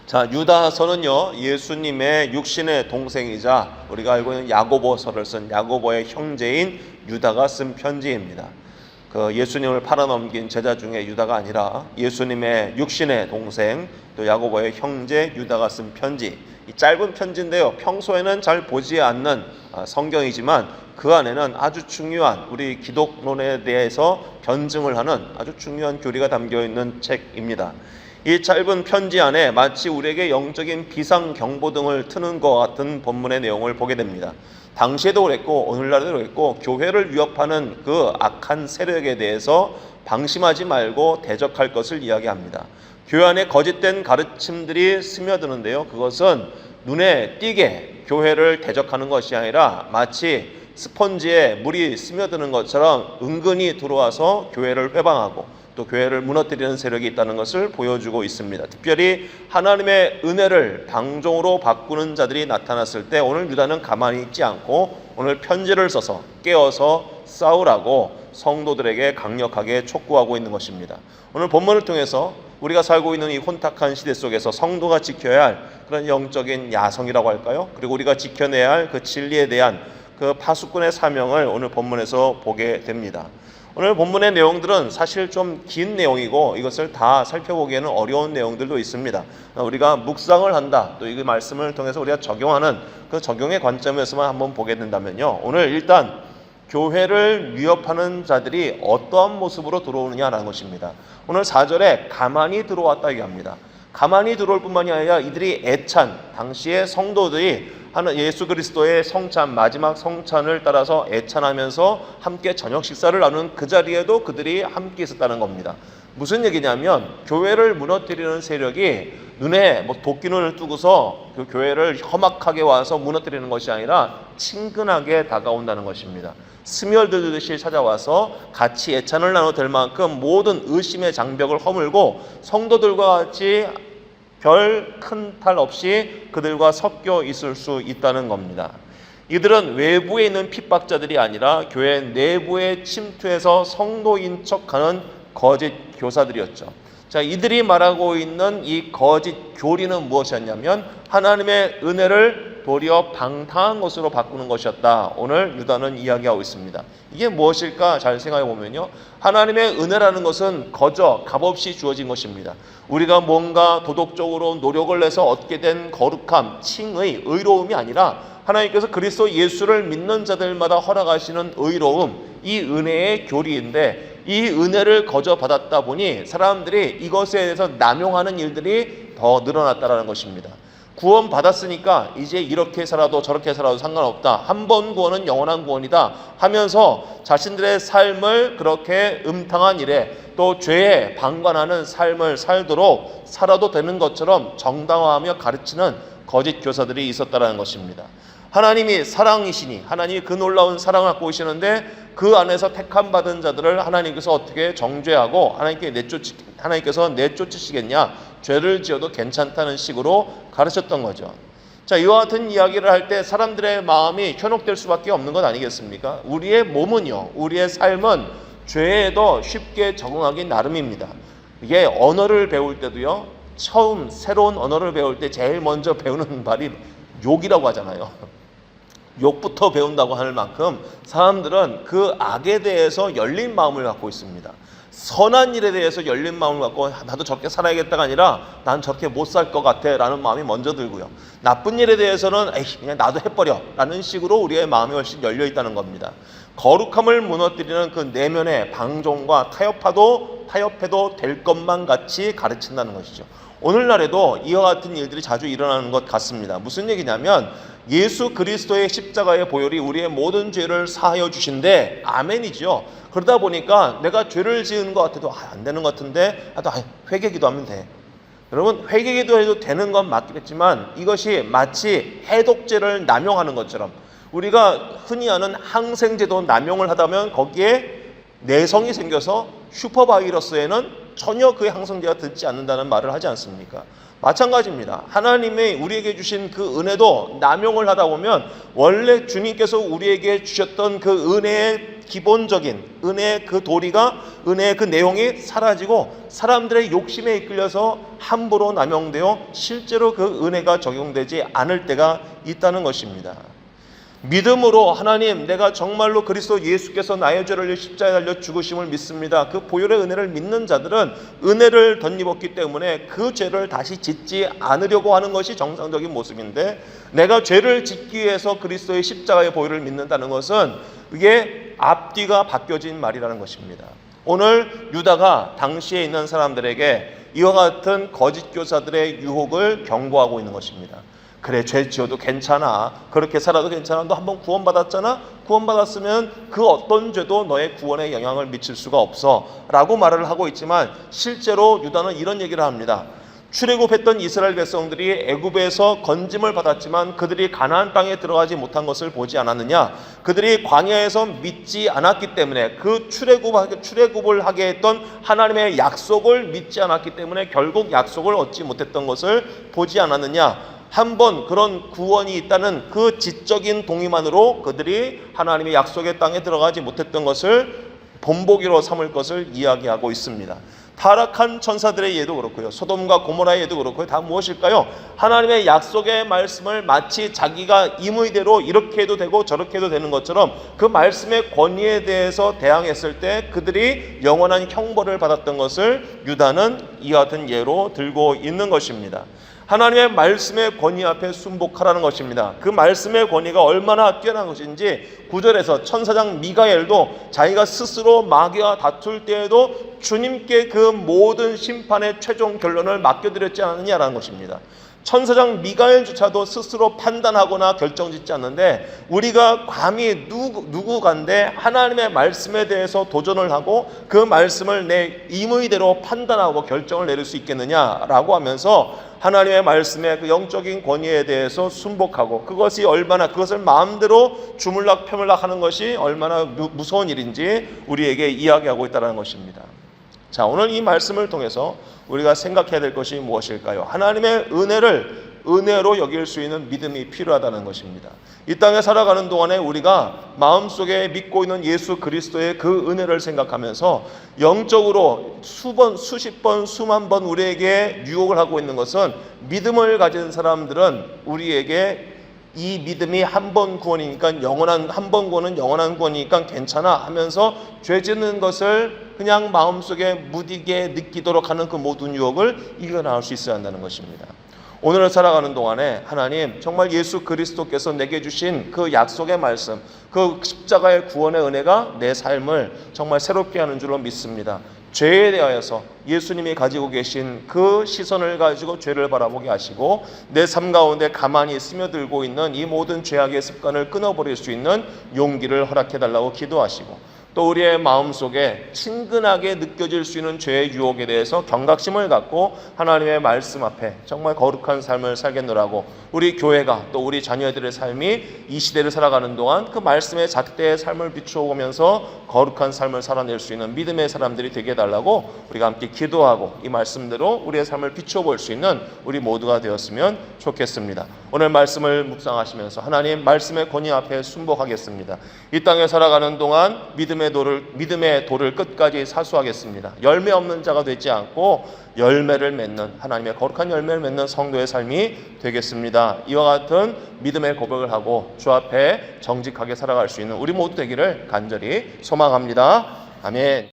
자, 유다서는요, 예수님의 육신의 동생이자 우리가 알고 있는 야고보서를 쓴 야고보의 형제인 유다가 쓴 편지입니다. 그 예수님을 팔아넘긴 제자 중에 유다가 아니라 예수님의 육신의 동생, 또 야고보의 형제 유다가 쓴 편지. 이 짧은 편지인데요, 평소에는 잘 보지 않는 성경이지만 그 안에는 아주 중요한 우리 기독론에 대해서 변증을 하는 아주 중요한 교리가 담겨 있는 책입니다. 이 짧은 편지 안에 마치 우리에게 영적인 비상경보등을 트는 것 같은 본문의 내용을 보게 됩니다. 당시에도 그랬고 오늘날도 그랬고 교회를 위협하는 그 악한 세력에 대해서 방심하지 말고 대적할 것을 이야기합니다. 교회 안에 거짓된 가르침들이 스며드는데요, 그것은 눈에 띄게 교회를 대적하는 것이 아니라 마치 스펀지에 물이 스며드는 것처럼 은근히 들어와서 교회를 회방하고 또 교회를 무너뜨리는 세력이 있다는 것을 보여주고 있습니다. 특별히 하나님의 은혜를 방종으로 바꾸는 자들이 나타났을 때 오늘 유다는 가만히 있지 않고 오늘 편지를 써서 깨어서 싸우라고 성도들에게 강력하게 촉구하고 있는 것입니다. 오늘 본문을 통해서 우리가 살고 있는 이 혼탁한 시대 속에서 성도가 지켜야 할 그런 영적인 야성이라고 할까요? 그리고 우리가 지켜내야 할 그 진리에 대한 그 파수꾼의 사명을 오늘 본문에서 보게 됩니다. 오늘 본문의 내용들은 사실 좀 긴 내용이고 이것을 다 살펴보기에는 어려운 내용들도 있습니다. 우리가 묵상을 한다, 또 이 말씀을 통해서 우리가 적용하는 그 적용의 관점에서만 한번 보게 된다면요, 오늘 일단 교회를 위협하는 자들이 어떠한 모습으로 들어오느냐라는 것입니다. 오늘 4절에 가만히 들어왔다 얘기합니다. 가만히 들어올 뿐만이 아니라 이들이 애찬, 당시의 성도들이 예수 그리스도의 성찬, 마지막 성찬을 따라서 애찬하면서 함께 저녁 식사를 나누는 그 자리에도 그들이 함께 있었다는 겁니다. 무슨 얘기냐면 교회를 무너뜨리는 세력이 눈에 도끼눈을 뜨고서 그 교회를 험악하게 와서 무너뜨리는 것이 아니라 친근하게 다가온다는 것입니다. 스며들듯이 찾아와서 같이 애찬을 나눠될 만큼 모든 의심의 장벽을 허물고 성도들과 같이 별 큰 탈 없이 그들과 섞여 있을 수 있다는 겁니다. 이들은 외부에 있는 핍박자들이 아니라 교회 내부에 침투해서 성도인 척하는 거짓 교사들이었죠. 자, 이들이 말하고 있는 이 거짓 교리는 무엇이었냐면 하나님의 은혜를 도리어 방탕한 것으로 바꾸는 것이었다. 오늘 유다는 이야기하고 있습니다. 이게 무엇일까 잘 생각해 보면요, 하나님의 은혜라는 것은 거저 값없이 주어진 것입니다. 우리가 뭔가 도덕적으로 노력을 내서 얻게 된 거룩함, 칭의, 의로움이 아니라 하나님께서 그리스도 예수를 믿는 자들마다 허락하시는 의로움, 이 은혜의 교리인데 이 은혜를 거저 받았다 보니 사람들이 이것에 대해서 남용하는 일들이 더 늘어났다는 것입니다. 구원 받았으니까 이제 이렇게 살아도 저렇게 살아도 상관없다, 한 번 구원은 영원한 구원이다 하면서 자신들의 삶을 그렇게 음탕한 일에 또 죄에 방관하는 삶을 살도록 살아도 되는 것처럼 정당화하며 가르치는 거짓 교사들이 있었다는 것입니다. 하나님이 사랑이시니 하나님이 그 놀라운 사랑을 갖고 계시는데 그 안에서 택함 받은 자들을 하나님께서 어떻게 정죄하고 하나님께서 내쫓으시겠냐, 죄를 지어도 괜찮다는 식으로 가르쳤던 거죠. 자, 이와 같은 이야기를 할 때 사람들의 마음이 현혹될 수밖에 없는 것 아니겠습니까? 우리의 몸은요, 우리의 삶은 죄에도 쉽게 적응하기 나름입니다. 이게 언어를 배울 때도요, 처음 새로운 언어를 배울 때 제일 먼저 배우는 말이 욕이라고 하잖아요. 욕부터 배운다고 할 만큼 사람들은 그 악에 대해서 열린 마음을 갖고 있습니다. 선한 일에 대해서 열린 마음을 갖고 나도 저렇게 살아야겠다가 아니라 난 저렇게 못 살 것 같아 라는 마음이 먼저 들고요, 나쁜 일에 대해서는 에이 그냥 나도 해버려 라는 식으로 우리의 마음이 훨씬 열려 있다는 겁니다. 거룩함을 무너뜨리는 그 내면의 방종과 타협해도 될 것만 같이 가르친다는 것이죠. 오늘날에도 이와 같은 일들이 자주 일어나는 것 같습니다. 무슨 얘기냐면 예수 그리스도의 십자가의 보혈이 우리의 모든 죄를 사하여 주신데 아멘이죠. 그러다 보니까 내가 죄를 지은 것 같아도 안 되는 것 같은데 회개기도 하면 돼. 여러분, 회개기도 해도 되는 건 맞겠지만 이것이 마치 해독제를 남용하는 것처럼 우리가 흔히 아는 항생제도 남용을 하다면 거기에 내성이 생겨서 슈퍼바이러스에는 전혀 그 항생제가 듣지 않는다는 말을 하지 않습니까? 마찬가지입니다. 하나님이 우리에게 주신 그 은혜도 남용을 하다 보면 원래 주님께서 우리에게 주셨던 그 은혜의 기본적인 은혜의 그 도리가, 은혜의 그 내용이 사라지고 사람들의 욕심에 이끌려서 함부로 남용되어 실제로 그 은혜가 적용되지 않을 때가 있다는 것입니다. 믿음으로 하나님, 내가 정말로 그리스도 예수께서 나의 죄를 위해 십자가에 달려 죽으심을 믿습니다. 그 보혈의 은혜를 믿는 자들은 은혜를 덧입었기 때문에 그 죄를 다시 짓지 않으려고 하는 것이 정상적인 모습인데, 내가 죄를 짓기 위해서 그리스도의 십자가의 보혈을 믿는다는 것은 이게 앞뒤가 바뀌어진 말이라는 것입니다. 오늘 유다가 당시에 있는 사람들에게 이와 같은 거짓 교사들의 유혹을 경고하고 있는 것입니다. 그래, 죄 지어도 괜찮아, 그렇게 살아도 괜찮아, 너 한번 구원받았잖아, 구원받았으면 그 어떤 죄도 너의 구원에 영향을 미칠 수가 없어 라고 말을 하고 있지만, 실제로 유다는 이런 얘기를 합니다. 출애굽했던 이스라엘 백성들이 애굽에서 건짐을 받았지만 그들이 가나안 땅에 들어가지 못한 것을 보지 않았느냐? 그들이 광야에서 믿지 않았기 때문에, 그 출애굽을 하게 했던 하나님의 약속을 믿지 않았기 때문에 결국 약속을 얻지 못했던 것을 보지 않았느냐? 한번 그런 구원이 있다는 그 지적인 동의만으로 그들이 하나님의 약속의 땅에 들어가지 못했던 것을 본보기로 삼을 것을 이야기하고 있습니다. 타락한 천사들의 예도 그렇고요, 소돔과 고모라의 예도 그렇고요, 다 무엇일까요? 하나님의 약속의 말씀을 마치 자기가 임의대로 이렇게 해도 되고 저렇게 해도 되는 것처럼 그 말씀의 권위에 대해서 대항했을 때 그들이 영원한 형벌을 받았던 것을 유다는 이와 같은 예로 들고 있는 것입니다. 하나님의 말씀의 권위 앞에 순복하라는 것입니다. 그 말씀의 권위가 얼마나 뛰어난 것인지 9절에서 천사장 미가엘도 자기가 스스로 마귀와 다툴 때에도 주님께 그 모든 심판의 최종 결론을 맡겨드렸지 않느냐라는 것입니다. 천사장 미가엘조차도 스스로 판단하거나 결정짓지 않는데, 우리가 감히 누구간데 하나님의 말씀에 대해서 도전을 하고 그 말씀을 내 임의대로 판단하고 결정을 내릴 수 있겠느냐라고 하면서 하나님의 말씀의 그 영적인 권위에 대해서 순복하고 그것을 마음대로 주물락 펴물락 하는 것이 얼마나 무서운 일인지 우리에게 이야기하고 있다는 것입니다. 자, 오늘 이 말씀을 통해서 우리가 생각해야 될 것이 무엇일까요? 하나님의 은혜로 여길 수 있는 믿음이 필요하다는 것입니다. 이 땅에 살아가는 동안에 우리가 마음속에 믿고 있는 예수 그리스도의 그 은혜를 생각하면서 영적으로 수십 번, 수만 번 우리에게 유혹을 하고 있는 것은, 믿음을 가진 사람들은 우리에게 이 믿음이 한 번 구원이니까 한 번 구원은 영원한 구원이니까 괜찮아 하면서 죄 짓는 것을 그냥 마음속에 무디게 느끼도록 하는 그 모든 유혹을 이겨나올 수 있어야 한다는 것입니다. 오늘을 살아가는 동안에 하나님, 정말 예수 그리스도께서 내게 주신 그 약속의 말씀, 그 십자가의 구원의 은혜가 내 삶을 정말 새롭게 하는 줄로 믿습니다. 죄에 대하여서 예수님이 가지고 계신 그 시선을 가지고 죄를 바라보게 하시고, 내 삶 가운데 가만히 스며들고 있는 이 모든 죄악의 습관을 끊어버릴 수 있는 용기를 허락해달라고 기도하시고, 또 우리의 마음속에 친근하게 느껴질 수 있는 죄의 유혹에 대해서 경각심을 갖고 하나님의 말씀 앞에 정말 거룩한 삶을 살겠노라고, 우리 교회가 또 우리 자녀들의 삶이 이 시대를 살아가는 동안 그 말씀의 잣대의 삶을 비추어보면서 거룩한 삶을 살아낼 수 있는 믿음의 사람들이 되게 해달라고 우리가 함께 기도하고 이 말씀대로 우리의 삶을 비추어볼 수 있는 우리 모두가 되었으면 좋겠습니다. 오늘 말씀을 묵상하시면서 하나님 말씀의 권위 앞에 순복하겠습니다. 이 땅에 살아가는 동안 믿음의 돌을 끝까지 사수하겠습니다. 열매 없는 자가 되지 않고 열매를 맺는, 하나님의 거룩한 열매를 맺는 성도의 삶이 되겠습니다. 이와 같은 믿음의 고백을 하고 주 앞에 정직하게 살아갈 수 있는 우리 모두 되기를 간절히 소망합니다. 아멘.